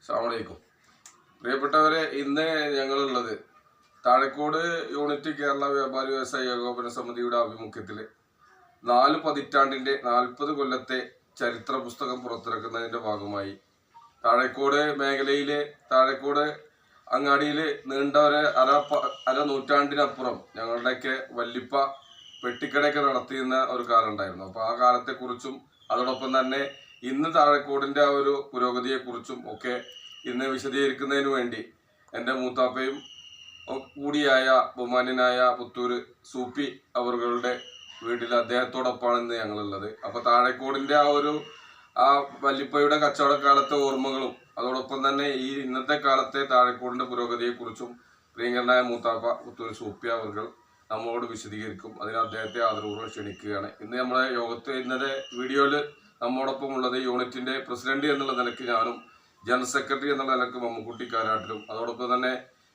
അസ്സലാമു പ്രിയപ്പെട്ടവരെ, ഇന്ന് ഞങ്ങളുള്ളത് താഴെക്കോട് യൂണിറ്റ് കേരള വ്യാപാരി വ്യവസായ ഏകോപന സമിതിയുടെ ആഭിമുഖ്യത്തിൽ 4 പതിറ്റാണ്ടിന്റെ 40 കൊല്ലത്തെ ചരിത്ര പുസ്തകം പുറത്തിറക്കുന്നതിന്റെ ഭാഗമായി താഴെക്കോട് മേഖലയിലെ താഴെക്കോട് അങ്ങാടിയിൽ നീണ്ട ഒരു അര നൂറ്റാണ്ടിനപ്പുറം ഞങ്ങളുടെയൊക്കെ വല്ലിപ്പ പെട്ടിക്കടയൊക്കെ നടത്തിയിരുന്ന ഒരു കാലം ഉണ്ടായിരുന്നു. അപ്പോൾ ആ കാലത്തെക്കുറിച്ചും അതോടൊപ്പം തന്നെ ഇന്ന് താഴെക്കോടിന്റെ ആ ഒരു പുരോഗതിയെക്കുറിച്ചും ഒക്കെ ഇന്ന് വിശദീകരിക്കുന്നതിന് വേണ്ടി എൻ്റെ മൂത്താപ്പയും കൂടിയായ ബഹുമാന്യനായ പുത്തൂർ സൂപ്പി അവരുടെ വീട്ടിൽ അദ്ദേഹത്തോടൊപ്പമാണ് ഇന്ന് ഞങ്ങളുള്ളത്. അപ്പോൾ താഴെക്കോടിന്റെ ആ വല്ലിപ്പയുടെ കച്ചവടക്കാലത്തെ ഓർമ്മകളും അതോടൊപ്പം തന്നെ ഈ ഇന്നത്തെ കാലത്തെ താഴെക്കോടിന്റെ പുരോഗതിയെക്കുറിച്ചും പ്രിയങ്കരനായ മൂത്താപ്പ പുത്തൂർ സൂപ്പി അവർ നമ്മളോട് വിശദീകരിക്കും. അതിന് അദ്ദേഹത്തെ ആദരപൂർവ്വം ക്ഷണിക്കുകയാണ്. ഇന്ന് നമ്മുടെ യോഗത്ത് ഇന്നത്തെ വീഡിയോയിൽ നമ്മോടൊപ്പം ഉള്ളത് യൂണിറ്റിന്റെ പ്രസിഡന്റ് എന്നുള്ള നിലയ്ക്ക് ഞാനും ജനറൽ സെക്രട്ടറി എന്നുള്ള നിലയ്ക്ക് മമ്മൂക്കുട്ടി കാരാട്ടിലും അതോടൊപ്പം തന്നെ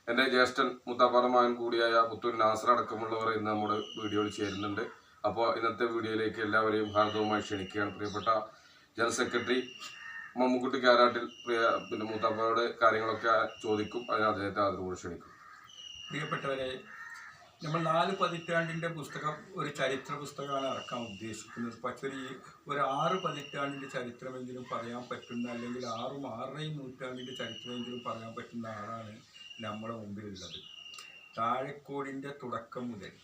എൻ്റെ ജ്യേഷ്ഠൻ മുത്താപ്പാറ മകൻ കൂടിയായ പുത്തൂർ നാസർ അടക്കമുള്ളവർ ഇന്ന് നമ്മുടെ വീഡിയോയിൽ ചേരുന്നുണ്ട്. അപ്പോൾ ഇന്നത്തെ വീഡിയോയിലേക്ക് എല്ലാവരെയും ഹാർദവമായി ക്ഷണിക്കുകയാണ്. പ്രിയപ്പെട്ട ജനറൽ സെക്രട്ടറി മമ്മൂക്കുട്ടി കാരാട്ടിൽ പിന്നെ മൂത്താപ്പാറയുടെ കാര്യങ്ങളൊക്കെ ചോദിക്കും. അതിന് അദ്ദേഹത്തെ ആദരവോടെ ക്ഷണിക്കും. പ്രിയപ്പെട്ടവരെ, നമ്മൾ 4 പതിറ്റാണ്ടിൻ്റെ പുസ്തകം ഒരു ചരിത്ര പുസ്തകമാണ് ഇറക്കാൻ ഉദ്ദേശിക്കുന്നത്. പക്ഷേ ഒരു 6 പതിറ്റാണ്ടിൻ്റെ ചരിത്രമെങ്കിലും പറയാൻ പറ്റുന്ന, അല്ലെങ്കിൽ 6-6.5 നൂറ്റാണ്ടിൻ്റെ ചരിത്രമെങ്കിലും പറയാൻ പറ്റുന്ന ആളാണ് നമ്മുടെ മുമ്പിലുള്ളത്. താഴെക്കോടിൻ്റെ തുടക്കം മുതൽ,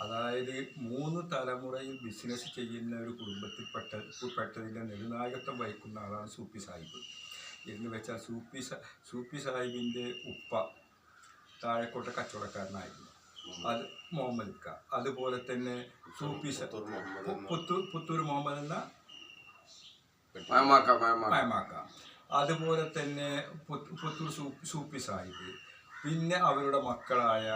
അതായത് 3 തലമുറയിൽ ബിസിനസ് ചെയ്യുന്ന ഒരു കുടുംബത്തിൽപ്പെട്ടതിൻ്റെ നെടുനായകത്വം വഹിക്കുന്ന ആളാണ് സൂപ്പി സാഹിബ്. എന്ന് വെച്ചാൽ സൂപ്പി സാഹിബിൻ്റെ ഉപ്പ താഴെക്കോട്ടെ കച്ചവടക്കാരനായിരുന്നു. അത് മുഹമ്മദ് ക. അതുപോലെ തന്നെ പുത്തൂർ മുഹമ്മദ് എന്ന മയമാക്ക. അതുപോലെ തന്നെ പുത്തൂർ സൂപ്പി സാഹിബ്, പിന്നെ അവരുടെ മക്കളായ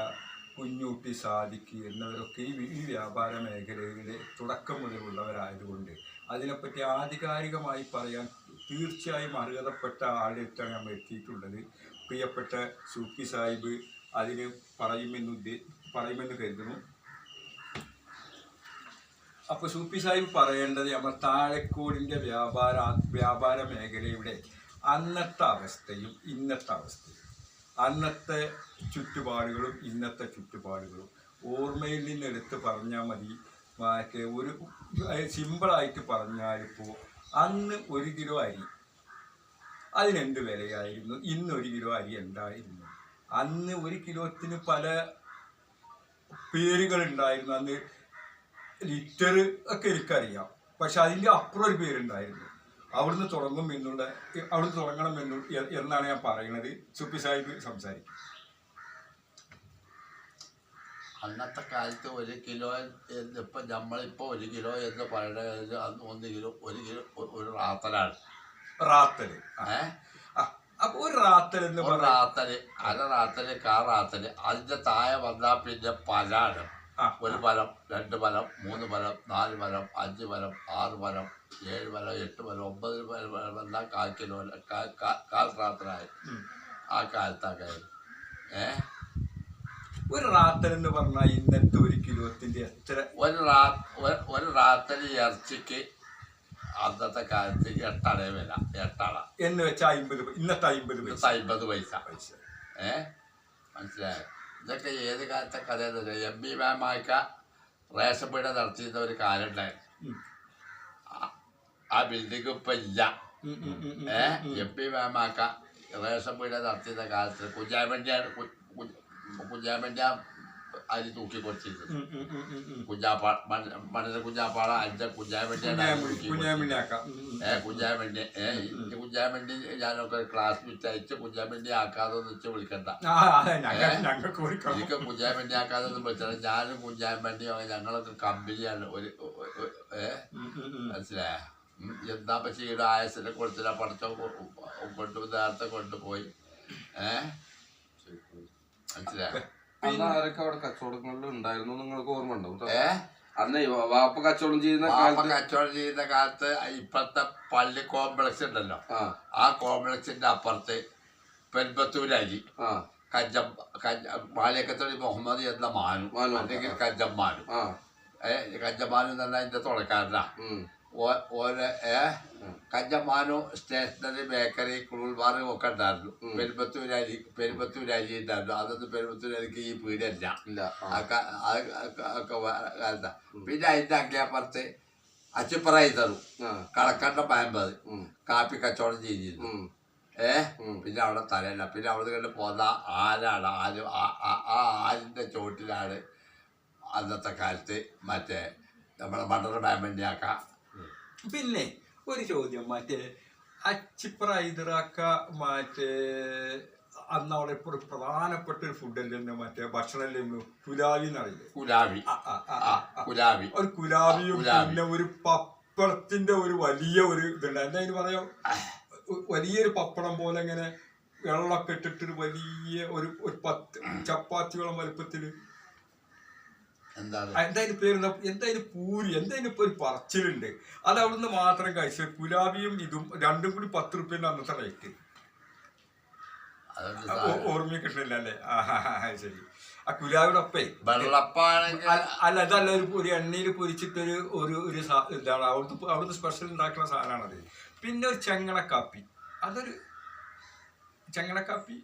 കുഞ്ഞൂട്ടി, സാദിഖ് എന്നിവരൊക്കെ ഈ വ്യാപാര മേഖലയിലെ തുടക്കം മുതലുള്ളവരായതുകൊണ്ട് അതിനെപ്പറ്റി ആധികാരികമായി പറയാൻ തീർച്ചയായും അർഹതപ്പെട്ട ആളിലേക്കാണ് നമ്മൾ എത്തിയിട്ടുള്ളത്. പ്രിയപ്പെട്ട സൂപ്പി സാഹിബ് അതിന് പറയുമെന്ന് കരുതുന്നു. അപ്പോൾ സൂപ്പി സാഹിബ് പറയേണ്ടത് നമ്മൾ താഴെക്കോടിൻ്റെ വ്യാപാര മേഖലയുടെ അന്നത്തെ അവസ്ഥയും ഇന്നത്തെ അവസ്ഥയും, അന്നത്തെ ചുറ്റുപാടുകളും ഇന്നത്തെ ചുറ്റുപാടുകളും ഓർമ്മയിൽ നിന്നെടുത്ത് പറഞ്ഞാൽ മതി. ഒരു സിമ്പിളായിട്ട് പറഞ്ഞാലിപ്പോൾ അന്ന് 1 കിലോ അരി അതിനെന്ത് വിലയായിരുന്നു, ഇന്ന് 1 കിലോ അരി എന്തായിരുന്നു? അന്ന് 1 കിലോത്തിന് പല പേരുകളുണ്ടായിരുന്നു. അന്ന് ലിറ്റർ ഒക്കെ എനിക്കറിയാം, പക്ഷെ അതിൻ്റെ അപ്പുറം ഒരു പേരുണ്ടായിരുന്നു. അവിടുന്ന് തുടങ്ങണം എന്നാണ് ഞാൻ പറയുന്നത്. സുപ്പി സാഹിബ് സംസാരിക്കും. അന്നത്തെ കാലത്ത് 1 കിലോ ഇപ്പം നമ്മളിപ്പോൾ 1 കിലോ എന്ന് പറയുന്നത് അന്ന് 1 കിലോ ഒരു റാത്തലാണ്. റാത്തല് അപ്പൊ ഒരു റാത്തൽ എന്ന് പറഞ്ഞ റാത്തല്, അര റാത്തല്, കാറാത്തല്. അതിന്റെ താഴെ വന്നാൽ പിന്നെ പലാണ്. 1 ഫലം, 2 ഫലം, 3 ഫലം, 4 ഫലം, 5 ഫലം, 6 ഫലം, 7 ഫലം, 8 ഫലം, 9 ഫലം എല്ലാം 1/4 കിലോ കാൽ റാത്തലായി ആ കാലത്തൊക്കെ. ഒരു റാത്തൽ എന്ന് പറഞ്ഞാൽ ഇന്നത്തെ 1 കിലോത്തിന്റെ എത്ര? ഒരു റാത്തല് ഇറച്ചിക്ക് അന്നത്തെ കാലത്ത് 8 വില. 8 എന്ന് വെച്ചാൽ 50, ഇന്നത്തെ 50 പൈസ. മനസ്സിലായോ? ഇതൊക്കെ ഏത് കാലത്തെ കഥയെന്നല്ല. MP മാമാക്ക റേഷൻ പീട നടത്തിയിരുന്ന ഒരു കാലം ഉണ്ടായിരുന്നു. ആ ബിൽഡിംഗ് ഇപ്പൊ ഇല്ല. MP മാമാക്ക റേഷൻ പീട നടത്തിയിരുന്ന കാലത്ത് കുഞ്ഞാമൻ്റെ അരി തൂക്കി കൊടുത്തിരുന്നു. കുഞ്ഞാപ്പാട അഞ്ച കുഞ്ഞാമണ്ടി ഞാനൊക്കെ ക്ലാസ് മിറ്റ് അയച്ച് കുഞ്ഞാമണ്ടി ആക്കാതെ വെച്ച് വിളിക്കണ്ട. എനിക്ക് കുഞ്ഞാമണ്ടി ആക്കാതെ വിളിച്ചാൽ ഞാനും കുഞ്ഞാമണ്ടിയും ഞങ്ങളൊക്കെ കമ്പനിയാണ്. മനസ്സിലായ? എന്താ പക്ഷേ ആയസിനെ കൊടുത്തില്ല, പഠിച്ച നേരത്തെ കൊണ്ടുപോയി. മനസ്സിലായ? അന്ന് ആരൊക്കെ അവിടെ കച്ചവടങ്ങളിൽ ഉണ്ടായിരുന്നു നിങ്ങൾക്ക് ഓർമ്മ ഉണ്ടോ? അന്ന് വാപ്പ കച്ചവടം ചെയ്യുന്ന കാലത്ത് ഇപ്പഴത്തെ പള്ളി കോംപ്ലക്സ് ഉണ്ടല്ലോ, ആ കോംപ്ലക്സിന്റെ അപ്പുറത്ത് പെൺപത്തൂരരി മാലിയക്കത്തോടി മുഹമ്മദ് എന്ന മാനും അല്ലെങ്കിൽ കഞ്ചമ്മാനും. കഞ്ചമ്മാനും എന്ന് പറഞ്ഞാൽ അതിന്റെ തുടക്കാരനാ. ഓരോ കഞ്ചമാനു സ്റ്റേഷനറി ബേക്കറി കുളിർബാർ ഒക്കെ ഉണ്ടായിരുന്നു. പെരുമ്പത്തൂരരി ഉണ്ടായിരുന്നു. അതൊന്നും പെരുമ്പത്തൂരരിക്ക് ഈ പീടിയല്ല. ഒക്കെ കാലത്താ. പിന്നെ അതിന്റെ അങ്ങേപ്പുറത്ത് അച്ചിപ്പറായി തരും കളക്കണ്ട 50 കാപ്പി കച്ചവടം ചെയ്തിരുന്നു. പിന്നെ അവിടെ തലയില്ല. പിന്നെ അവിടെ കണ്ട് പോന്ന ആരാണ് ആ ആലിന്റെ ചോട്ടിലാണ് അന്നത്തെ കാലത്ത് മറ്റേ നമ്മളെ മണ്ടർ ഡയമണ്ടിയാക്ക. പിന്നെ ഒരു ചോദ്യം, മറ്റേ അച്ചിപ്ര ഹൈദറാക്ക മറ്റേ അന്ന് അവിടെ ഇപ്പോൾ പ്രധാനപ്പെട്ട ഒരു ഫുഡല്ലേ, മറ്റേ ഭക്ഷണമല്ലേ കുലാവി എന്നറിയില്ലേ? കുലാവി ഒരു കുലാവിയും പിന്നെ ഒരു പപ്പടത്തിന്റെ ഒരു വലിയ ഒരു ഇതുണ്ട്. എന്തായാലും പറയാം, വലിയൊരു പപ്പടം പോലെ ഇങ്ങനെ വെള്ളമൊക്കെ ഇട്ടിട്ടൊരു വലിയ ഒരു 10 ചപ്പാത്തിയോളം വലുപ്പത്തില്. എന്തായാലും പേര് എന്തായാലും പൂരി, എന്തായാലും ഇപ്പൊ ഒരു പറച്ചിലുണ്ട്. അത് അവിടുന്ന് മാത്രം കഴിച്ചു. കുലാവിയും ഇതും രണ്ടും കൂടി 10 റുപ്യന്റെ അന്നത്തെ റേറ്റ്. ഓർമ്മ കിട്ടണില്ല അല്ലേ? ശരി. ആ കുലാവിയുടെ ഒപ്പേ അല്ല, അതല്ല, ഒരു എണ്ണയിൽ പൊരിച്ചിട്ടൊരു ഒരു ഇതാണ് അവിടുത്തെ സ്പെഷ്യൽ ഉണ്ടാക്കുന്ന സാധനമാണത്. പിന്നെ ഒരു ചെങ്ങണക്കാപ്പി, അതൊരു ചെങ്ങണക്കാപ്പി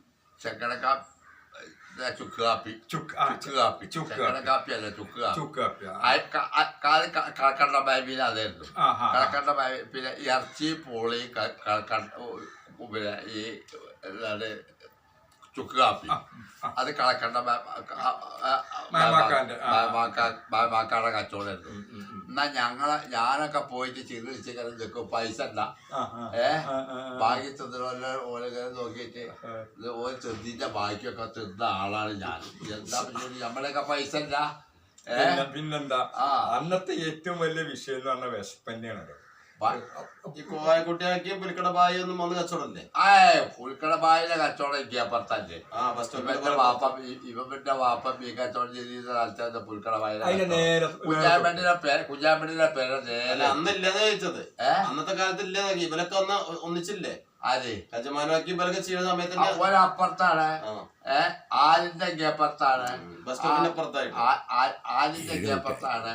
ചുക്ക് കാപ്പി അല്ല ചുക്ക് കാപ്പി കളക്കണ്ട ബാബിയിൽ അതായിരുന്നു. കളക്കണ്ട ബാബി പിന്നെ ഇറച്ചി പൂളി പിന്നെ ഈ എന്താണ് ചുക്ക് കാപ്പി അത് കളക്കണ്ട മാക്കാടെ കച്ചവടമായിരുന്നു. എന്നാ ഞാനൊക്കെ പോയിട്ട് ചികിത്സിക്കാൻ നിൽക്കും, പൈസ ഉണ്ടാ ബാക്കി തിന്നോലെ ഓരോ നോക്കിയിട്ട് ഓരോ ചെറുതിന്റെ ബാക്കിയൊക്കെ തിന്ന ആളാണ് ഞാൻ. എന്താ നമ്മളെയൊക്കെ പൈസ ഇല്ല. പിന്നെന്താ അന്നത്തെ ഏറ്റവും വലിയ വിഷയം എന്ന് പറഞ്ഞ വിശപ്പ് തന്നെയാണ്. ഈ കോവായക്കുട്ടിയാക്കിയ പുലിക്കടബായി ഒന്നും വന്ന് കച്ചവടല്ലേ? പുലിക്കടബായിലെ കച്ചവടം എനിക്ക് അപ്പുറത്തല്ലേ. ഇവന്റെ വാപ്പ ഈ കച്ചവടം ചെയ്ത കാലത്ത് പുലിക്കടബായിലെ കുഞ്ഞാമ്പണ്ടിന്റെ പേര് നേരെ അന്നില്ലാതെ ചോദിച്ചത്. അന്നത്തെ കാലത്ത് ഇല്ലാതാക്കി ഇവരൊക്കെ ഒന്ന് ഒന്നിച്ചില്ലേ? അതെ, യജമാനാക്കി ഇവരൊക്കെ ചെയ്യുന്ന സമയത്ത് ഒരപ്പുറത്താണ്, ആലിന്റെ അപ്പുറത്താണ്, ബസ് സ്റ്റോപ്പിന്റെ അപ്പുറത്തായിട്ട് ആലിന്റെ അപ്പുറത്താണ്.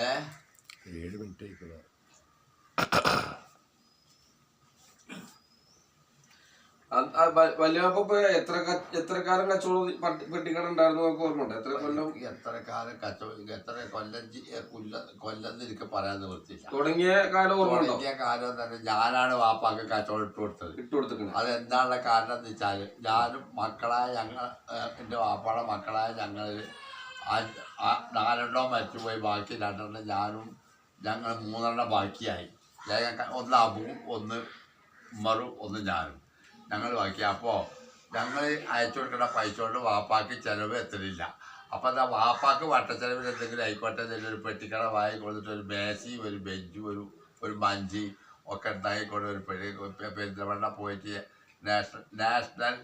7 മിനിറ്റ് ആയിക്കോളാം. വലിയപ്പ എത്ര കാലം കച്ചവടം പെട്ടിക്കട ഉണ്ടായിരുന്നു ഓർമ്മ? എത്ര കൊല്ലം? എത്ര കാലം കച്ചവടം, എത്ര കൊല്ലം എനിക്ക് പറയാൻ നിവൃത്തിയില്ല. തുടങ്ങിയ കാലം ഓർമ്മ? തുടങ്ങിയ കാലം തന്നെ ഞാനാണ് വാപ്പാക്ക് കച്ചവടം ഇട്ട് കൊടുത്തത്. അതെന്താണുള്ള കാരണം എന്ന് വെച്ചാല് ഞാനും മക്കളായ എൻ്റെ വാപ്പാടെ മക്കളായ ഞങ്ങളിൽ 4 മരിച്ചുപോയി, ബാക്കി 2 ഞാനും ഞങ്ങൾ 3 ബാക്കിയായി. ഒന്ന് അബുവും ഒന്ന് ഉമ്മറും ഒന്ന് ഞാനും ഞങ്ങൾ ബാക്കി. അപ്പോൾ ഞങ്ങൾ അയച്ചു കൊടുക്കുന്ന പൈസ കൊണ്ട് വാപ്പാക്ക് ചിലവ് എത്തലില്ല. അപ്പം എന്താ വാപ്പാക്ക് വട്ടച്ചെലവിൽ എന്തെങ്കിലും ആയിക്കോട്ടെ, ഒരു പെട്ടിക്കട വാങ്ങി കൊടുത്തിട്ട് ഒരു മേശി ഒരു ബെഞ്ച് ഒരു മഞ്ചി ഒക്കെ ഉണ്ടായിക്കൊണ്ട് ഒരു പെരിന്തൽമണ്ണ പോയിട്ട് നാഷണൽ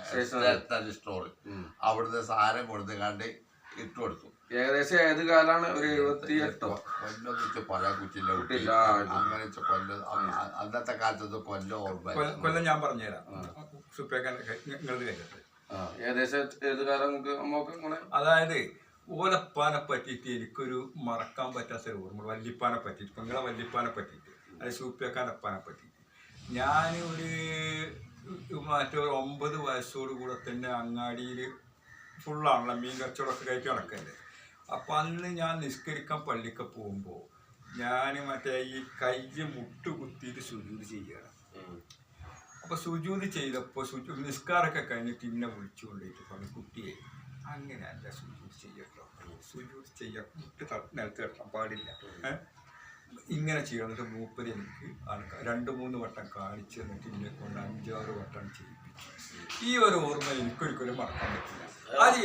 സ്റ്റേഷനറി സ്റ്റോർ അവിടുത്തെ സാധനം കൊടുത്തുകൊണ്ട് ഇട്ട് കൊടുത്തു. ഏകദേശം ഏത് കാലാണ്? ഒരു 78 കൊല്ലം പറയാൻ കുറ്റില്ല. അങ്ങനെ കൊല്ലം അന്നത്തെ കാലത്ത് കൊല്ലം ഓർമ്മ. ഞാൻ പറഞ്ഞുതരാം. ഏകദേശം ഏത് കാലം നമുക്ക്? അതായത് ഓലപ്പാനെ പറ്റിയിട്ട് എനിക്കൊരു മറക്കാൻ പറ്റാത്തൊരു ഓർമ്മ. വല്ലിപ്പാനെ പറ്റിയിട്ട്, പെങ്ങളെ വല്ലിപ്പാനെ പറ്റിയിട്ട്, അത് സൂപ്പിയക്കാനപ്പാനെ പറ്റിയിട്ട്. ഞാൻ മറ്റൊരു 9 വയസ്സോട് കൂടെ തന്നെ അങ്ങാടിയിൽ ഫുള്ളാണല്ലോ മീൻ കച്ചവടമൊക്കെ കഴിച്ച് നടക്കല്ലേ. അപ്പം അന്ന് ഞാൻ നിസ്കരിക്കാൻ പള്ളിക്ക് പോകുമ്പോൾ ഞാൻ മറ്റേ ഈ കൈ മുട്ടുകുത്തിയിട്ട് സുജൂദ് ചെയ്യുകയാണ്. അപ്പോൾ സുജൂദ് ചെയ്തപ്പോൾ നിസ്കാരമൊക്കെ കഴിഞ്ഞിട്ട് ഇന്നെ വിളിച്ചു കൊണ്ടിട്ട് പറഞ്ഞു, കുട്ടിയെ അങ്ങനെയല്ല സുജൂദ് ചെയ്യട്ടോ, സുജൂദ് ചെയ്യാൻ മുട്ട് നിലത്ത് കിട്ടാൻ പാടില്ല, ഇങ്ങനെ ചെയ്യണം. എന്നിട്ട് മൂപ്പര് എനിക്ക് 2-3 വട്ടം കാണിച്ചു തന്നിട്ട് ഇന്നെ കൊണ്ട് 5-6 വട്ടം ചെയ്യിപ്പിച്ചു. ഈ ഒരു ഓർമ്മ എനിക്കൊരിക്കലും മറക്കാൻ പറ്റില്ല. അത്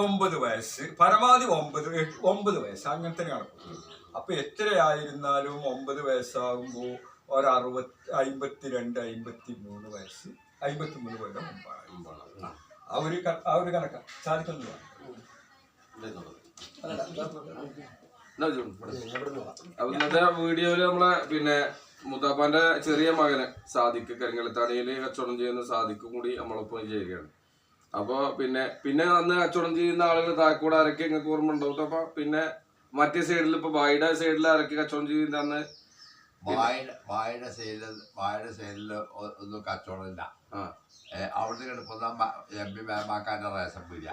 9 വയസ്സ്, പരമാവധി 9 വയസ്സ് അങ്ങനെ തന്നെ നടക്കും. അപ്പൊ എത്രയായിരുന്നാലും 9 വയസ്സാകുമ്പോൾ ഒരു 52, 53 വയസ്സ്, 53 കൊല്ലം മുമ്പാണ്. ആ ഒരു കണക്കാണ് സാധിക്കുന്നതാണ്. ഇന്നത്തെ വീഡിയോയില് നമ്മളെ പിന്നെ മുത്താപ്പാന്റെ ചെറിയ മകന് സാദിഖ് കരിങ്കലത്താണിയില് കച്ചവടം ചെയ്യുന്ന സാദിഖും കൂടി നമ്മളൊപ്പം ചെയ്യുകയാണ്. അപ്പൊ പിന്നെ അന്ന് കച്ചവടം ചെയ്യുന്ന ആളുകൾ താഴെക്കൂടെ ആരൊക്കെ നിങ്ങൾക്ക് ഓർമ്മ ഉണ്ടാവും. അപ്പൊ പിന്നെ മറ്റേ സൈഡിൽ ഇപ്പൊ ബായിയുടെ സൈഡിൽ ആരൊക്കെ കച്ചവടം ചെയ്യുന്ന അന്ന്? വായുടെ സൈഡിൽ ഒന്നും കച്ചവടമില്ല. അവിടുന്ന് കിടക്കുന്ന MP മേമാക്കാന്റെ റേഷൻ പീടിയ,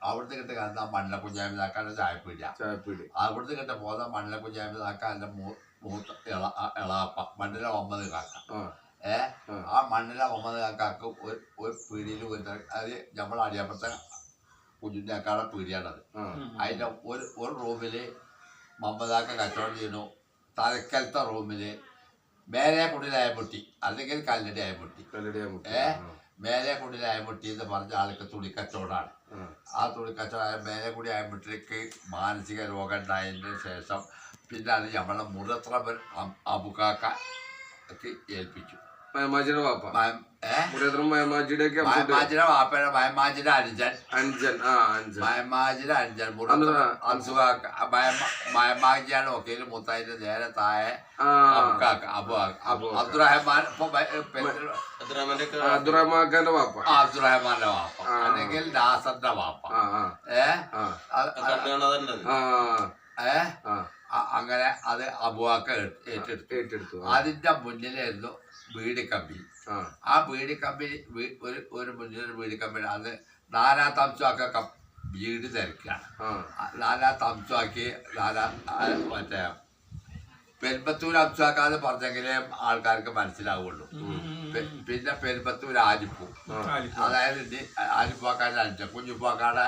അവിടുന്ന് കിട്ട കിടന്ന മണ്ണ കുഞ്ഞാമിതാക്കാന്റെ ചായപ്പീടിയ, അവിടുന്ന് കിട്ട പോകുന്ന മണ്ണ കുഞ്ഞാമിതാക്കാന്റെ മൂത്ത ഇളാപ്പ മണ്ണില മുഹമ്മദ് കാക്ക. ആ മണ്ണില മുഹമ്മദ് കാക്കാക്ക് ഒരു പീടിയിൽ അത് നമ്മളെ അടിയപ്പുറത്തെ കുഞ്ഞിനാക്കാടെ പീടിയാണത്. അതിന്റെ ഒരു റൂമില് മുഹമ്മദാക്ക കച്ചവടം ചെയ്യുന്നു. തലക്കലത്തെ റൂമില് മേലെ കുടിലായ മുട്ടി അല്ലെങ്കിൽ കല്ലടി ആയമുട്ടി, മേലെ കുടിൽ ആയമുട്ടി എന്ന് പറഞ്ഞ ആൾക്ക് തുണിക്കച്ചവടമാണ്. ആ തുണിക്കച്ചവടം മേലെ കൂടി ആയമുട്ടിലേക്ക് മാനസിക രോഗം ഉണ്ടായതിന് ശേഷം പിന്നാണ് നമ്മളെ മുറത്ര അബുക്കാക്ക് ഏൽപ്പിച്ചു. മയമാജിയുടെ വാപ്പ, മയമാജിയുടെ വാപ്പയുടെ മയമാജിയുടെ മയമാജിയുടെ അഞ്ചൻ മയമാജിയാണ് ഒക്കെയിൽ മുത്തായിട്ട് നേരെ താഴെ അബ്ദുറഹ്മാൻ അബ്ദുറഹ്മാന്റെ വാപ്പ, അബ്ദുറഹ്മാന്റെ വാപ്പ അല്ലെങ്കിൽ നാസറിന്റെ വാപ്പ. അങ്ങനെ അത് അബുവാക്ക ഏറ്റെടുത്തു. അതിന്റെ മുന്നിലായിരുന്നു ബീഡി കമ്പനി. ആ ബീഡി കമ്പനി ഒരു മുന്നിലൊരു ബീഡി കമ്പനി. അത് നാലാമത്തെ അംശമൊക്കെ ബീഡി തിരക്കാണ്. നാലാമത്തെ അംശമാക്കി മറ്റേ പെരുമ്പത്തൂർ അംശമാക്കാതെ പറഞ്ഞെങ്കിലേ ആൾക്കാർക്ക് മനസ്സിലാവുള്ളൂ. പിന്നെ പെരുമ്പത്തൂർ ആലിപ്പൂ, അതായത് ആലിപ്പാക്കാരുടെ അഞ്ച കുഞ്ഞുപ്പാക്കാടെ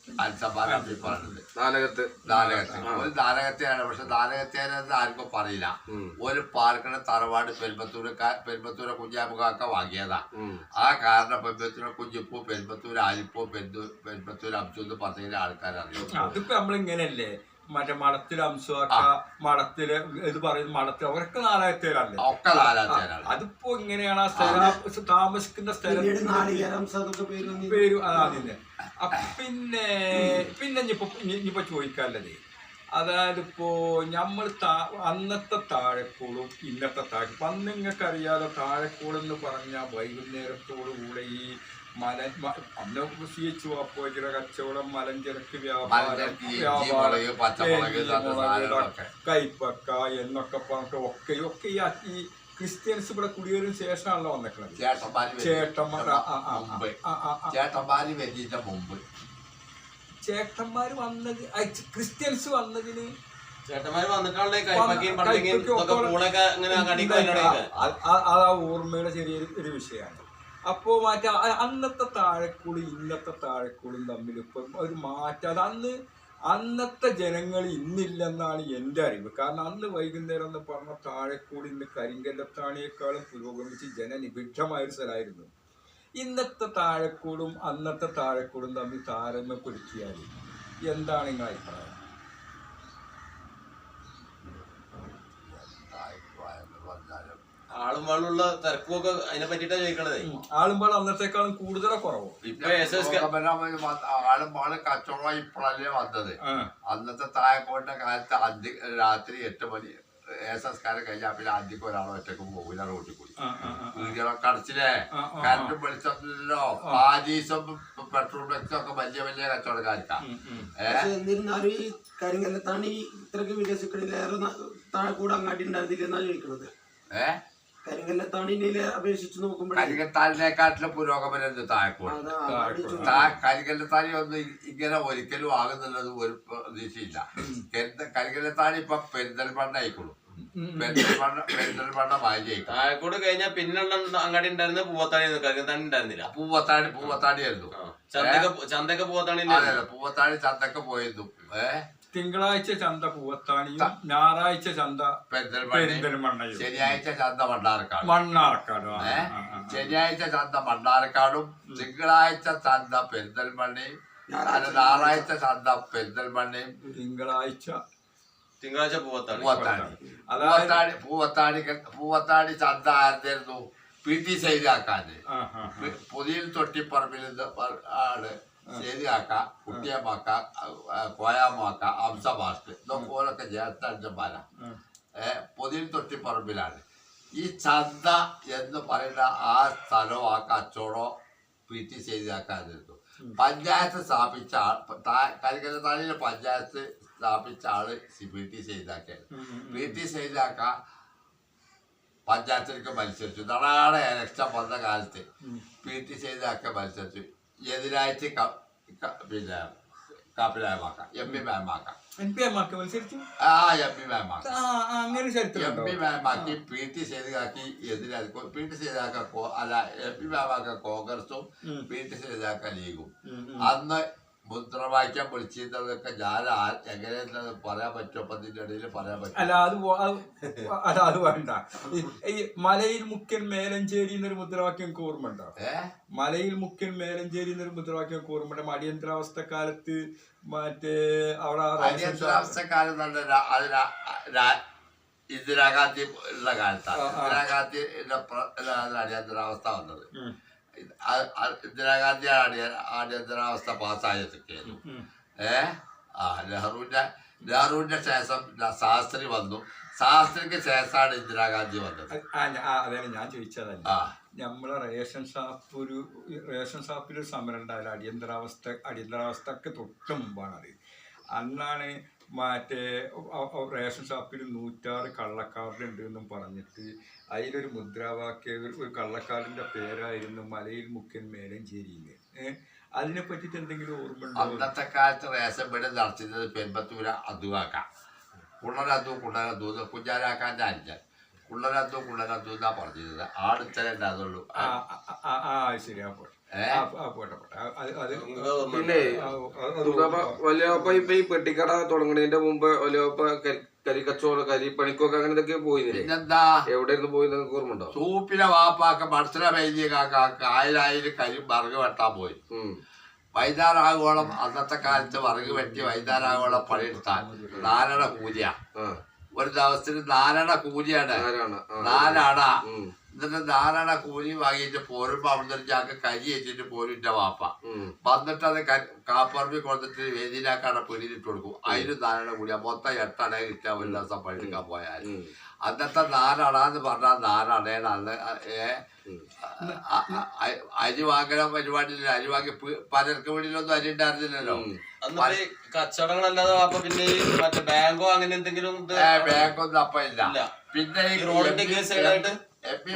അൻസമാരാണ് പറഞ്ഞത്. നാലകത്ത് ഒരു നാലകത്തെയാണ്. പക്ഷെ നാലകത്തേനെന്ന് ആർക്കും പറയില്ല. ഒരു പാർക്കിന്റെ തറവാട് പെരുമ്പത്തൂരെ കുഞ്ഞാമുഖാക്ക വാങ്ങിയതാ. ആ കാരണം പെരുമ്പത്തൂരെ കുഞ്ഞിപ്പൂ, പെരുമ്പത്തൂർ ആലിപ്പൂ, പെരുമ്പത്തൂർ അംശം എന്ന് പറഞ്ഞ ആൾക്കാരറിയാം. അതിപ്പോ നമ്മളിങ്ങനെയല്ലേ മറ്റേ മഠത്തിലെ അംശമാക്ക, മഠത്തില് ഇത് പറയുന്ന മഠത്തിൽ അവരൊക്കെ നാലായിരത്തേരല്ലേ? ഒക്കെ നാലായിരത്തേരാണ്. അതിപ്പോ ഇങ്ങനെയാണ് താമസിക്കുന്ന സ്ഥലം പേര് അതിന്റെ. പിന്നെ ഇനിയിപ്പോ ചോദിക്കാനുള്ളത്, അതായത് ഇപ്പോ നമ്മൾ അന്നത്തെ താഴെക്കൂടും ഇന്നത്തെ താഴെക്കൂടും, അന്ന് നിങ്ങൾക്ക് അറിയാതെ താഴെക്കൂടെന്ന് പറഞ്ഞാൽ വൈകുന്നേരത്തോടു കൂടെ ഈ അന്ന് CH വാപ്പോച്ചിയുടെ കച്ചവടം, മലഞ്ചരക്ക് വ്യാപാരം, കൈപ്പക്ക എന്നൊക്കെ പറഞ്ഞിട്ട് ഒക്കെ ഈ ക്രിസ്ത്യൻസ് ഇവിടെ കുടിയേറിന് ശേഷമാണല്ലോ വന്നിട്ടുള്ളത്. ചേട്ടന്മാര് വന്നത് ക്രിസ്ത്യൻസ് വന്നതിന് അത് ആ ഓർമ്മയുടെ ചെറിയൊരു വിഷയമാണ്. അപ്പോൾ മറ്റേ അന്നത്തെ താഴെക്കൂടും ഇന്നത്തെ താഴെക്കൂടും തമ്മിൽ ഇപ്പം ഒരു മാറ്റം. അത് അന്നത്തെ ജനങ്ങൾ ഇന്നില്ലെന്നാണ് എൻ്റെ അറിവ്. കാരണം അന്ന് വൈകുന്നേരം എന്ന് പറഞ്ഞ താഴെക്കൂടി ഇന്ന് കരിങ്കല്ലത്താണിയേക്കാളും പുരോഗമിച്ച് ജനനിബിഡമായൊരു സ്ഥലമായിരുന്നു. ഇന്നത്തെ താഴെക്കൂടും അന്നത്തെ താഴെക്കൂടും തമ്മിൽ താരതമ്യപ്പെടുത്തിയാൽ എന്താണ് നിങ്ങളുടെ അഭിപ്രായം? ആളുമ്പാളുള്ള തിരക്കുമൊക്കെ അതിനെ പറ്റിട്ടാ ചോദിക്കണത്. ആളുമ്പാൾ അന്നത്തെക്കാളും കൂടുതലോ കുറവോ? ആളുമ്പാള് കച്ചവടം ഇപ്പോഴല്ലേ വന്നത്. അന്നത്തെ താഴെക്കോട്ടെ കാലത്ത് രാത്രി 8 മണി സംസ്കാരം കഴിഞ്ഞാൽ പിന്നെ അന്തിക്ക് ഒരാളോ ഒറ്റക്ക് പോകില്ല. റോട്ടിൽ കൂടി വീടുകളൊക്കെ അടച്ചില്ലേ, കറണ്ടും വെളിച്ചമില്ലല്ലോ. പാരീസും പെട്രോൾ ഫ്ലെക്സും ഒക്കെ വലിയ വലിയ കച്ചവടക്കാർക്കാണ്. എന്നിരുന്നാലും ഈ കരിങ്കല്ലത്താണ് ഇത്രക്ക് വികസിക്കണിലേറെ താഴെക്കൂടെ അങ്ങാടി ഉണ്ടായിരുന്നില്ലെന്നാണ് ചോദിക്കുന്നത്. കരിങ്കല്ലത്താണിനെ അപേക്ഷിച്ച് നോക്കുമ്പോൾ കരിങ്കത്താണിനെക്കാട്ടിലും പുരോഗമനം താഴെക്കൂട്. കരിങ്കല്ലത്താണി ഒന്നും ഇങ്ങനെ ഒരിക്കലും ആകുന്നുള്ളത് ഒരു പ്രതീക്ഷയില്ല. കരിങ്കല്ലത്താണി ഇപ്പൊ പെരിന്തൽമണ്ണ ആയിക്കോളും, പെരിന്തൽമണ്ണ മാലി ആയിക്കോളും. താഴെക്കൂട് കഴിഞ്ഞാൽ പിന്നുള്ള അങ്ങാടി ഉണ്ടായിരുന്ന പൂവത്താണി, കരിങ്കത്താണി ഉണ്ടായിരുന്നില്ല. പൂവത്താണിയായിരുന്നു. ചന്തക്ക് പൂവത്താണി, പൂവത്താണി ചന്തക്ക് പോയിരുന്നു. തിങ്കളാഴ്ച ചന്ത പൂവത്താണിയും ഞായറാഴ്ച ചന്ത പെരിന്തൽമണ്ണയും, ശനിയാഴ്ച ചന്ത മണ്ണാർക്കാടും. ശനിയാഴ്ച ചന്ത മണ്ണാർക്കാടും, തിങ്കളാഴ്ച ചന്ത പെരിന്തൽമണ്ണയും, ഞായറാഴ്ച ചന്ത പെരിന്തൽമണ്ണയും, തിങ്കളാഴ്ച പൂവത്താണി. പൂവത്താണി ചന്ത ആയിരുന്നു PT സൈദാക്കാന്. പുതിയ തൊട്ടിപ്പറമ്പിൽ ആണ് ശരിയാക്ക, കുട്ടിയമ്മക്ക, കോയാമ്മക്ക, അംസമാസ്റ്റ് ഇതൊക്കെ ജ്യേഷ്ഠന്മാര. പുതിയ തൊട്ടിപ്പറമ്പിലാണ് ഈ ചന്ത എന്ന് പറയുന്ന ആ സ്ഥലവും ആ കച്ചവടം PT ചെയ്താക്കാതിരുന്നു. പഞ്ചായത്ത് സ്ഥാപിച്ച കരിങ്കല്ലത്താണിയിലെ പഞ്ചായത്ത് സ്ഥാപിച്ച ആള് PT ചെയ്താക്കിയത്. PT ചെയ്താക്ക പഞ്ചായത്തിലേക്ക് മത്സരിച്ചു. നാളെ ഇലക്ഷൻ വന്ന കാലത്ത് PT ചെയ്താക്ക മത്സരിച്ചു. എതിരായിട്ട് പിന്നെ കാപ്പിലായമാക്ക MP മായമാക്ക മായമാക്കി PT ചെയ്താക്കി എതിരാക്കി PT ചെയ്താക്ക അല്ല MP മായമാക്ക കോൺഗ്രസും PT ചെയ്താക്ക ലീഗും. അന്ന് മുദ്രാവാക്യം വിളിച്ചിരുന്നതൊക്കെ ഞാൻ എങ്ങനെ പറയാൻ പറ്റുമോ? അപ്പൊ ഇതിന്റെ ഇടയിൽ പറയാൻ പറ്റും. അല്ല അത് വേണ്ട. ഈ മലയിൽ മുക്കൻ മേലഞ്ചേരി എന്നൊരു മുദ്രാവാക്യം ഓർമ്മ ഉണ്ടോ? മലയിൽ മുക്കൻ മേലഞ്ചേരി എന്നൊരു മുദ്രാവാക്യം ഓർമ്മ ഉണ്ട്. അടിയന്തരാവസ്ഥ കാലത്ത് മറ്റേ അവിടെ അടിയന്തരാവസ്ഥ കാലം ഇന്ദിരാഗാന്ധി ഉള്ള കാലത്താണ് ഇന്ദിരാഗാന്ധിയുടെ അടിയന്തരാവസ്ഥ വന്നത്. ഇന്ദിരാഗാന്ധിയാണ് അടിയന്തരാവസ്ഥ പാസ്സായതൊക്കെയായിരുന്നു. നെഹ്റുവിന്റെ ശേഷം ശാസ്ത്രി വന്നു. ശാസ്ത്രിക്ക് ശേഷമാണ് ഇന്ദിരാഗാന്ധി വന്നത്. അതാണ് ഞാൻ ചോദിച്ചതല്ല. നമ്മളെ റേഷൻ ഷാപ്പിലൊരു സമരം ഉണ്ടായാലും അടിയന്തരാവസ്ഥക്ക് തൊട്ട് മുമ്പാണ് അത്. അന്നാണ് മറ്റേ റേഷൻ ഷാപ്പിൽ 106 കള്ളക്കാർഡുണ്ട് എന്നും പറഞ്ഞിട്ട് അതിലൊരു മുദ്രാവാക്യം ഒരു കള്ളക്കാരൻ്റെ പേരായിരുന്നു മലയിൽ മുക്കൻ മേലഞ്ചേരിന്ന്. അതിനെ പറ്റിയിട്ട് എന്തെങ്കിലും ഓർമ്മ ഉണ്ടോ? അന്നത്തെ കാലത്ത് റേഷൻ പീഠ നടത്തുന്നത് പെരുമ്പത്തൂര അതുവാക്കാം. കുള്ളനതു കുഞ്ഞാരാക്കാൻ്റെ അഞ്ചൻ കുള്ളനതു എന്നാ പറഞ്ഞിരുന്നത്. ആടുത്തരല്ല അതുള്ളൂ. ശരി. പിന്നെ വലിയപ്പ ഇപ്പൊ ഈ പെട്ടിക്കട തുടങ്ങുന്നതിന്റെ മുമ്പ് വലിയപ്പ കരിക്കച്ചവടം കരിപ്പണിക്കൊക്കെ അങ്ങനെയൊക്കെ പോയിരുന്നില്ലേ? പിന്നെന്താ എവിടെയായിരുന്നു പോയി ഓർമ്മ ഉണ്ടോ? സൂപ്പിലെ വാപ്പാക്ക മത്സര വൈദ്യ കാക്ക ആയിരം കരി വറക് വെട്ടാൻ പോയി. വൈകുന്നേരമാകോളം അന്നത്തെ കാലത്ത് വറക് വെട്ടി വൈകുന്നേരമാകോളം പണിയെടുത്താൽ 4 കൂലിയ. ഒരു ദിവസത്തിന് 4 കൂലിയാണ്. 4 എന്നിട്ട് 4 കൂലി വാങ്ങിയിട്ട് പോരുമ്പോ അവിടുന്ന് ചാക്ക് കരി വെച്ചിട്ട് പോരും വാപ്പ. വന്നിട്ട് അത് കാപ്പറമ്പി കൊടുത്തിട്ട് വേദിയിലാക്കാണ് പിടിയിലിട്ട് കൊടുക്കും. അതിന് 4 കൂലിയ. മൊത്തം 8 കിട്ടാൻ ഒരു ദിവസം പണിയെടുക്കാൻ പോയാൽ. അന്നത്തെ 4 പറഞ്ഞാൽ 4 അരി വാങ്ങണ പരിപാടിയില്ല. അരി വാങ്ങി പലർക്ക് വീട്ടിലൊന്നും അരി ഉണ്ടായിരുന്നില്ലല്ലോ. കച്ചവടങ്ങളല്ലാതെ അപ്പൊ പിന്നെ മറ്റേ ബാങ്കോ അങ്ങനെ എന്തെങ്കിലും ബാങ്കൊന്നും അപ്പൊ ഇല്ല. പിന്നെ MP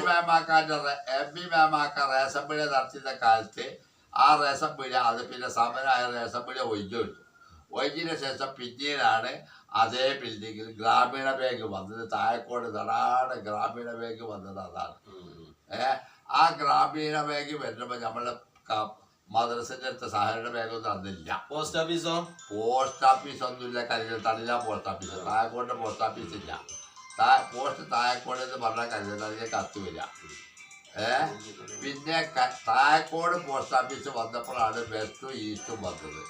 മാമാക്ക റേഷൻ പീടിക നടത്തിയ കാലത്ത് ആ റേഷൻ പീടിക അത് പിന്നെ സമരമായ റേഷൻ പീടിക ഒഴിഞ്ഞെടുത്തു. ഒഴിഞ്ഞതിന് ശേഷം പിന്നീടാണ് അതേ ബിൽഡിങ്ങിൽ ഗ്രാമീണ ബാങ്ക് വന്നത്. താഴെക്കോട് നടാട് ഗ്രാമീണ ബാങ്ക് വന്നത് അതാണ്. ആ ഗ്രാമീണ ബാങ്ക് വരുമ്പോ നമ്മളെ മദ്രസിന്റെ അടുത്ത് സഹകരണ ബാങ്കൊന്നും അന്നില്ല. പോസ്റ്റ് ഓഫീസൊന്നുമില്ല. കരിങ്കല്ലത്താണില്ല post office. Thazhekode post office ഇല്ല. പോസ്റ്റ് താഴെക്കോട് എന്ന് പറഞ്ഞാൽ കരിങ്കല്ലത്താണിക്ക് കത്ത് വരിക. പിന്നെ താഴെക്കോട് പോസ്റ്റ് ഓഫീസ് വന്നപ്പോഴാണ് വെസ്റ്റും ഈസ്റ്റും വന്നത്.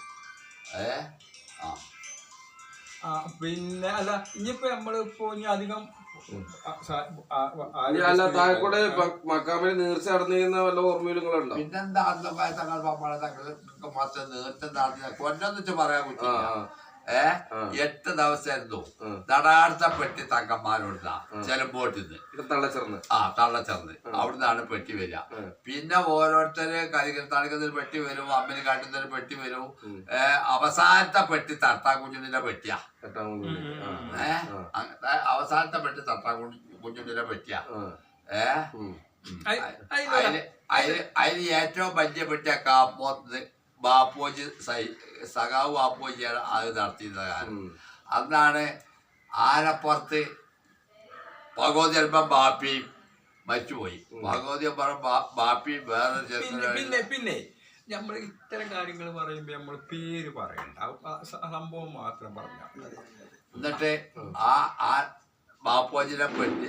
പിന്നെ അല്ല ഇനിയിപ്പോ നമ്മളിപ്പോ ഇനി അധികം അല്ല താഴെക്കൂടെ മക്കാമിൽ നീർച്ച നടന്നിരുന്ന വല്ല ഓർമ്മയിലുങ്ങളുണ്ടോ? പിന്നെന്താ അന്നമായ തങ്ങൾ പമ്പാളെ തങ്ങൾ മൊത്തം നീർച്ച നടന്നില്ല. കൊല്ലെന്ന് വെച്ച് പറയാൻ പറ്റില്ല. 8 ദിവസമായിരുന്നു നടാടുത്ത പെട്ടി തങ്കന്മാരോട് ചെലമ്പോട്ടിന്ന് തള്ളച്ചെന്ന് അവിടുന്നാണ് പെട്ടി വരിക. പിന്നെ ഓരോരുത്തര് കരിങ്കല്ലത്താണിക്ക് പെട്ടി വരും, അമ്മിന് കാട്ടുന്നൊരു പെട്ടി വരും. അവസാനത്തെ പെട്ടി തട്ടാക്കുഞ്ഞിന്റെ പെട്ടിയാ. അവസാനത്തെ പെട്ടി തട്ടാക്കുഞ്ഞിന്റെ പെട്ടിയാ. അതിന് ഏറ്റവും വലിയ പെട്ടിയാ കാപ്പോത്ത് ബാപ്പോജി സഖാവ് ബാപ്പോജിയാണ് അത് നടത്തിയിരുന്ന കാലം. അന്നാണ് ആനപ്പുറത്ത് ഭഗവതിയൽപ്പം ബാപ്പിയും മരിച്ചുപോയി. ഭഗവതിയപ്പുറം ബാപ്പിയും വേറെ പിന്നെ നമ്മൾ ഇത്തരം കാര്യങ്ങൾ പറയുമ്പോ നമ്മൾ പേര് പറയണ്ട, സംഭവം മാത്രം പറഞ്ഞാൽ. എന്നിട്ട് ആ ബാപ്പോജിനെ പെട്ടി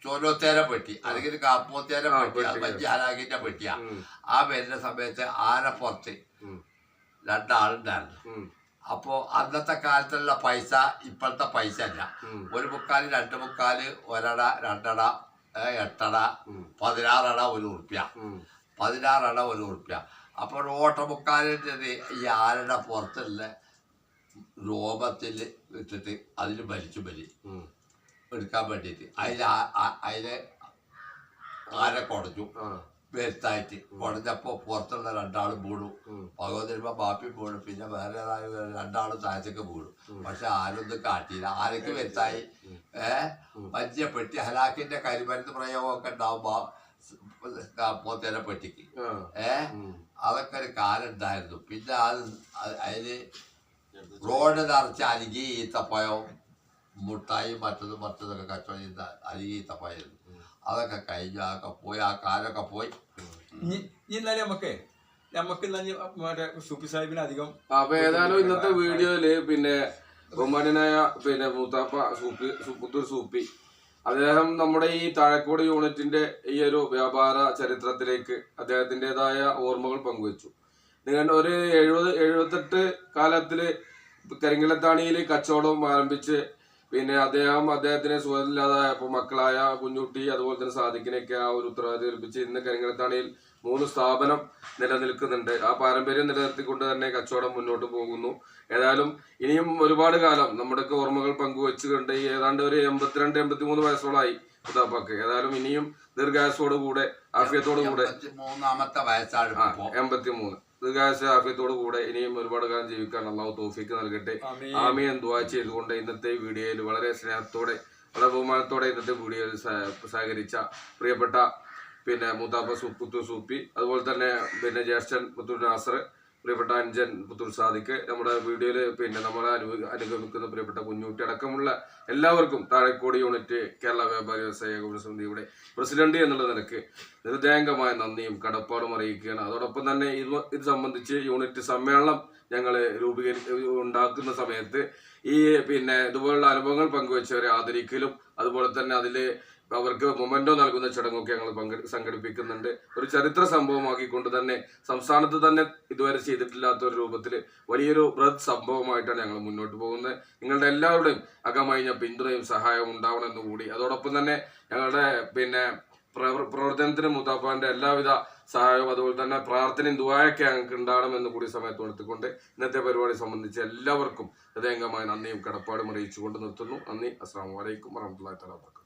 ചോലോത്തേരെ പെട്ടി അല്ലെങ്കിൽ കാപ്പോത്തേരെ പെട്ടി മഞ്ചാലാകിന്റെ പെട്ടിയാ. ആ വരുന്ന സമയത്ത് ആനപ്പുറത്ത് 2 ആളുണ്ടായിരുന്നു. അപ്പോ അന്നത്തെ കാലത്തുള്ള പൈസ ഇപ്പോഴത്തെ പൈസ അല്ല. 1 മുക്കാല് 2 മുക്കാല് 1 അട 2 അട 8 അട 16 അട 1 ഉറുപ്പ്യ 16 അട 1 ഉറുപ്പ്യ. അപ്പോൾ ഓട്ടമുക്കാലിൻ്റെ ഈ ആനയുടെ പുറത്തുള്ള രോമത്തിൽ ഇട്ടിട്ട് അതിൽ വലിച്ചു എടുക്കാൻ വേണ്ടിയിട്ട് അതിലെ ആന കുടഞ്ഞു. വ്യക്തമായിട്ട് പൊടഞ്ഞപ്പോ പുറത്തുള്ള രണ്ടാളും വീണു. ഭഗവതി വരുമ്പോ ബാപ്പി വീണു. പിന്നെ വേറെ രണ്ടാളും താഴത്തേക്ക് വീണു. പക്ഷെ ആരൊന്നും കാട്ടിയില്ല. ആരൊക്കെ വ്യക്തമായി വലിയ പെട്ടി ഹലാക്കിന്റെ കരിമരുന്ന് പ്രയോഗമൊക്കെ ഉണ്ടാവുമ്പോ പോത്തേനെ പെട്ടിക്ക് അതൊക്കെ ഒരു കാലം ഉണ്ടായിരുന്നു. പിന്നെ അതിന് റോഡ് നിറച്ച് അരികി ഈത്തപ്പഴം മുട്ടായി മറ്റതൊക്കെ കച്ചവടം ചെയ്ത അരികി ഈത്തപ്പഴം അതൊക്കെ കഴിഞ്ഞു. അതൊക്കെ പോയി. ആ കാലമൊക്കെ പോയി. എന്നാലും നമുക്ക് മറ്റേ സൂപ്പി സാഹിബിന് അധികം അപ്പൊ ഏതായാലും ഇന്നത്തെ വീഡിയോയില് പിന്നെ ബഹുമാന്യനായ പിന്നെ മൂത്താപ്പ പുത്തൂർ സൂപ്പി അദ്ദേഹം നമ്മുടെ ഈ താഴക്കോട് യൂണിറ്റിന്റെ ഈ ഒരു വ്യാപാര ചരിത്രത്തിലേക്ക് അദ്ദേഹത്തിൻ്റെതായ ഓർമ്മകൾ പങ്കുവച്ചു. നിങ്ങൾ ഒരു 70-78 കാലത്തില് കരിങ്കലത്താണിയിൽ കച്ചവടം ആരംഭിച്ച് പിന്നെ അദ്ദേഹത്തിന് സുഖമില്ലാതായപ്പോൾ മക്കളായ കുഞ്ഞുട്ടി അതുപോലെ തന്നെ സാദിഖിനെയൊക്കെ ആ ഒരു ഉത്തരവാദിത്വം ഏൽപ്പിച്ച് ഇന്ന് കരിങ്കലത്താണിയിൽ 3 സ്ഥാപനം നിലനിൽക്കുന്നുണ്ട്. ആ പാരമ്പര്യം നിലനിർത്തിക്കൊണ്ട് തന്നെ കച്ചവടം മുന്നോട്ട് പോകുന്നു. ഏതായാലും ഇനിയും ഒരുപാട് കാലം നമ്മുടെയൊക്കെ ഓർമ്മകൾ പങ്കുവെച്ചുകൊണ്ട് ഏതാണ്ട് ഒരു 82-83 വയസ്സോളായി മുത്താപ്പാക്ക്. ഏതായാലും ഇനിയും ദീർഘായുസോടുകൂടെ ആഫിയത്തോടുകൂടെ 83-ാമത്തെ വയസ്സാണ് 83 ദീർഘായുസ ആഫിയത്തോടു കൂടെ ഇനിയും ഒരുപാട് കാലം ജീവിക്കാൻ അള്ളാഹു തൗഫീക്ക് നൽകട്ടെ. ആമീൻ ദുആ ചെയ്തുകൊണ്ട് ഇന്നത്തെ വീഡിയോയിൽ വളരെ സ്നേഹത്തോടെ വളരെ ബഹുമാനത്തോടെ ഇന്നത്തെ വീഡിയോയിൽ സഹകരിച്ച പ്രിയപ്പെട്ട പിന്നെ മൂത്താപ്പ പുത്തൂർ സൂപ്പി അതുപോലെ തന്നെ പിന്നെ ജ്യേഷ്ഠൻ പുത്തൂർ നാസർ പ്രിയപ്പെട്ട അഞ്ചൻ പുത്തൂർ സാദിഖ് നമ്മുടെ വീഡിയോയിൽ പിന്നെ നമ്മളെ അനുഗമിക്കുന്ന പ്രിയപ്പെട്ട കുഞ്ഞുട്ടി അടക്കമുള്ള എല്ലാവർക്കും താഴക്കോട് യൂണിറ്റ് കേരള വ്യാപാരി വ്യവസായ ഏകോപന സമിതിയുടെ പ്രസിഡന്റ് എന്നുള്ള നിലക്ക് ഹൃദയംഗമായ നന്ദിയും കടപ്പാടും അറിയിക്കുകയാണ്. അതോടൊപ്പം തന്നെ ഇത് സംബന്ധിച്ച് യൂണിറ്റ് സമ്മേളനം ഞങ്ങൾ ഉണ്ടാക്കുന്ന സമയത്ത് ഈ പിന്നെ ഇതുപോലുള്ള അനുഭവങ്ങൾ പങ്കുവെച്ചവരെ ആദരിക്കലും അതുപോലെ തന്നെ അതിൽ അവർക്ക് മൊമെന്റോ നൽകുന്ന ചടങ്ങൊക്കെ ഞങ്ങൾ സംഘടിപ്പിക്കുന്നുണ്ട്. ഒരു ചരിത്ര സംഭവമാക്കിക്കൊണ്ട് തന്നെ സംസ്ഥാനത്ത് തന്നെ ഇതുവരെ ചെയ്തിട്ടില്ലാത്ത ഒരു രൂപത്തിൽ വലിയൊരു ബൃഹത് സംഭവമായിട്ടാണ് ഞങ്ങൾ മുന്നോട്ട് പോകുന്നത്. നിങ്ങളുടെ എല്ലാവരുടെയും അകമഴിഞ്ഞ പിന്തുണയും സഹായവും ഉണ്ടാവണമെന്ന് കൂടി അതോടൊപ്പം തന്നെ ഞങ്ങളുടെ പിന്നെ പ്രവർത്തനത്തിന് മുത്താപ്പാന്റെ എല്ലാവിധ സഹായവും അതുപോലെ തന്നെ പ്രാർത്ഥനയും ദുആയൊക്കെ ഞങ്ങൾക്ക് ഉണ്ടാവണമെന്ന് കൂടി സമയത്ത് കൊടുത്തുകൊണ്ട് ഇന്നത്തെ പരിപാടി സംബന്ധിച്ച് എല്ലാവർക്കും ഹൃദയംഗമായ നന്ദിയും കടപ്പാടും അറിയിച്ചുകൊണ്ട് നിർത്തുന്നു. നന്ദി. അസ്സലാമു അലൈക്കും വറഹ്മത്തുള്ളാഹി തആല വബറകാതുഹു.